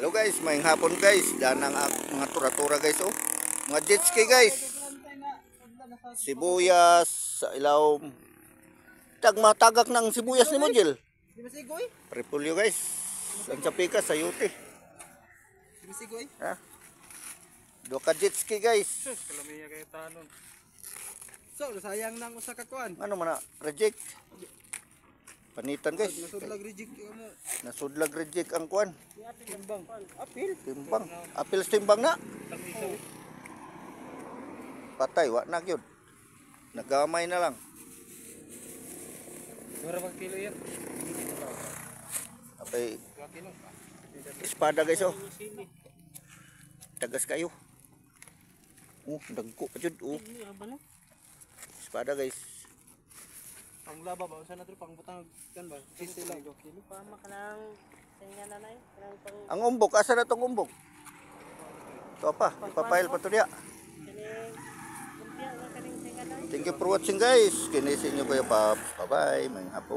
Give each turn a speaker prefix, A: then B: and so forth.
A: Hello guys, maayong hapon guys. Daan ang mga tura-tura guys oh. Mga jet ski guys. Sibuyas sa ilaw. Matagak ng sibuyas ni Mojel. Repolyo guys. Ang sapika sa yuti. Ha? Dua ka jet ski guys.
B: Kalamiya kay tanon. So, sayang nang usa ka kuan.
A: Ano man na reject. Panitan guys.
B: Nasudlag reject mo.
A: Nasudlag reject ang kuan.
B: Timbang. Apil.
A: Timbang. Apil sa timbang na. Patay wa na gyud. Nagamay na lang.
B: Dura ba kilo yan?
A: Apay
B: 2 kilo.
A: espada guys oh. Tagas kayo. Dagko pa jud oh. Espada guys.
B: Pang laba ba unsa na to pang butang kan ba? Sisi lang 2 kilo.
C: Pama ka ng tingnan na nay.
A: Ang umbok, asa na tong umbok? Ito pa, ipapail pa to diya. Thank you for watching guys. Kinisin nyo Kuya Pops. Bye bye. May hapon.